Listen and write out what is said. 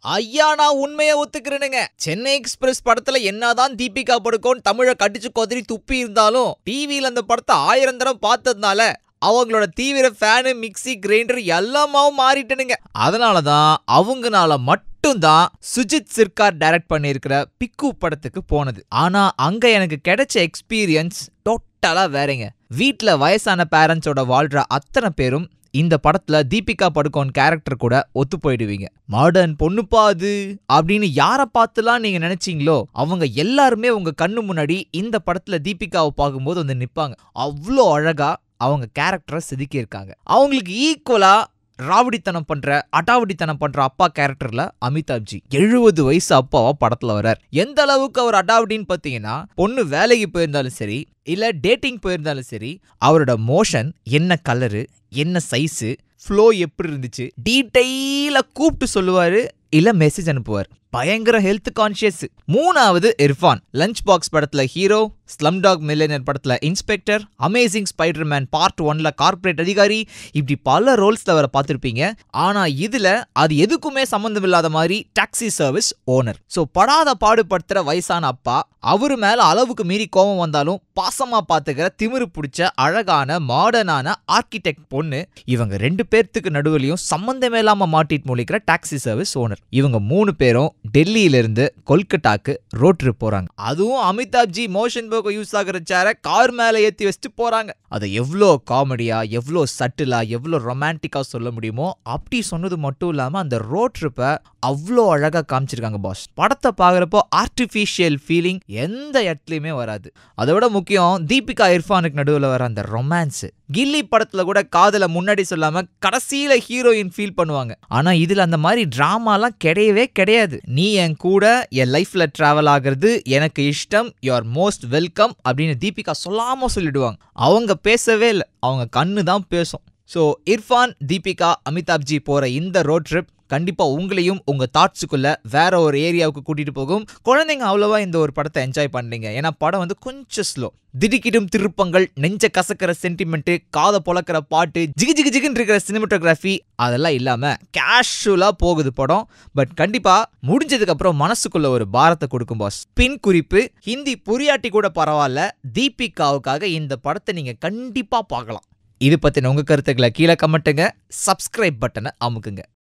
ஐயா நான் உண்மையை ஒத்துக்கிறேனுங்க. சென்னை எக்ஸ்பிரஸ் படத்துல என்னதான் தீபிகா படுகோன் தமிழை கடிச்சு கொதறி துப்பி இருந்தாலும் டிவியில அந்த படத்தை 1000 தடவை பார்த்ததுனால அவங்களோட தீவிர ஃபேனு, மிக்சி, கிரைண்டர் எல்லாமாவும் மாறிட்டனுங்க. அதனாலதான் அவங்கனால மட்டும்தான் சுஜித் சிர்கார் டைரக்ட் பண்ணியிருக்கிற பிக்கு படத்துக்கு போனது. ஆனா அங்க எனக்கு கிடைச்ச எக்ஸ்பீரியன்ஸ் டோட்டலா வேறங்க. வீட்டுல வயசான பேரண்ட்ஸோட வாழ்ற அத்தனை பேரும் இந்த படத்துல தீபிகா படுகோன் கேரக்டர் கூட ஒத்து போயிடுவீங்க. மாடர்ன் பொண்ணுப்பா அது அப்படின்னு யாரை பார்த்துலாம் நீங்க நினைச்சீங்களோ அவங்க எல்லாருமே உங்க கண்ணு முன்னாடி இந்த படத்துல தீபிகாவை பார்க்கும்போது வந்து நிப்பாங்க. அவ்வளோ அழகா அவங்க கேரக்டரை செதுக்கி இருக்காங்க. அவங்களுக்கு ஈக்குவலா ராவடித்தனம் பண்ற, அடாவடித்தனம் பண்ற அப்பா கேரக்டர்ல அமிதாப்ஜி 70 வயசு அப்பாவா படத்துல வர்றார். எந்த அளவுக்கு அவர் அடாவடின்னு பாத்தீங்கன்னா, பொண்ணு வேலைக்கு போயிருந்தாலும் சரி இல்ல டேட்டிங் போயிருந்தாலும் சரி, அவரோட மோஷன் என்ன கலரு, என்ன சைஸு, ஃப்ளோ எப்படி இருந்துச்சு டீட்டெயிலா கூப்பிட்டு சொல்லுவாரு, இல்ல மெசேஜ் அனுப்புவார். பயங்கர ஹெல்த் கான்ஷியஸ். மூணாவது இர்ஃபான். லஞ்ச் பாக்ஸ் படத்துல ஹீரோ, ஸ்லம்டாக் மில்லியனர் படத்துல இன்ஸ்பெக்டர், அமேசிங் ஸ்பைடர்மேன் பார்ட் 1ல கார்ப்பரேட் அதிகாரி, இப்படி பல ரோல்ஸ்ல அவரை பார்த்திருப்பீங்க. ஆனா இதுல அது எதுக்குமே சம்பந்தம் இல்லாத மாதிரி டாக்ஸி சர்வீஸ் ஓனர். சோ படாத பாடுபடுத்துற வயசான அப்பா, அவரு மேல அளவுக்கு மீறி கோபம் வந்தாலும் பாசமா பாத்துக்கிற திமிரு பிடிச்ச அழகான மாடர்னான ஆர்கிடெக்ட் பொண்ணு. இவங்க 2 பேர்த்துக்கு நடுவுலையும் சம்பந்தமே இல்லாம மாட்டிட்டு முழிக்கிற டாக்ஸி சர்வீஸ் ஓனர். இவங்க 3 பேரும் டெல்லியில இருந்து கொல்கட்டாக்கு ரோட் ட்ரிப் போறாங்க. அதுவும் அமிதாப்ஜி மோஷன் போக யூஸ் ஆகிற சேர கார் மேல ஏத்தி வச்சுட்டு போறாங்க. அதை எவ்வளோ காமெடியா, எவ்வளோ சட்டிலா, எவ்வளோ ரொமான்டிக்கா சொல்ல முடியுமோ அப்படி சொன்னது மட்டும் இல்லாம அந்த ரோட் ட்ரிப்பை அவ்வளோ அழகா காமிச்சிருக்காங்க பாஸ். படத்தை பாக்குறப்போ ஆர்டிபிஷியல் ஃபீலிங் எந்த இடத்துலயுமே வராது. அதை விட முக்கியம் தீபிகா இர்ஃபானுக்கு நடுவில் வர அந்த ரொமான்ஸ். கில்லி படத்துல கூட காதல முன்னாடி சொல்லாம கடைசியில ஹீரோயின் ஃபீல் பண்ணுவாங்க. ஆனா இதுல அந்த மாதிரி டிராமாலாம் கிடையவே கிடையாது. நீ என் கூட என் லைஃப்ல டிராவல் ஆகிறது எனக்கு இஷ்டம், யூ ஆர் மோஸ்ட் வெல்கம் அப்படின்னு தீபிகா சொல்லாம சொல்லிடுவாங்க. அவங்க பேசவே இல்லை, அவங்க கண்ணு தான் பேசும். ஸோ இர்ஃபான், தீபிகா, அமிதாப்ஜி போற இந்த ரோட் ட்ரிப் கண்டிப்பா உங்களையும் உங்க தாட்ஸுக்குள்ள வேற ஒரு ஏரியாவுக்கு கூட்டிட்டு போகும். குழந்தைங்க அவ்வளவா இந்த ஒரு படத்தை என்ஜாய் பண்ணீங்க. ஏன்னா படம் வந்து கொஞ்சம் ஸ்லோ. திடுக்கிடும் திருப்பங்கள், நெஞ்ச கசக்கிற சென்டிமெண்ட், காதை பொளக்கிற பாட்டு, ஜிகு ஜிகு ஜிகுன்னு இருக்கிற சினிமாட்டோகிராஃபி அதெல்லாம் இல்லாம கேஷுவலா போகுது படம். பட் கண்டிப்பா முடிஞ்சதுக்கு அப்புறம் மனசுக்குள்ள ஒரு பாரத்தை கொடுக்கும் பாஸ். பின் குறிப்பு, ஹிந்தி புரியாட்டி கூட பரவாயில்ல, தீபிகாவுக்காக இந்த படத்தை நீங்க கண்டிப்பா பார்க்கலாம். இது பத்தின உங்க கருத்துக்களை கீழே கமெண்ட்டுங்க. சப்ஸ்கிரைப் பட்டனை அமுக்குங்க.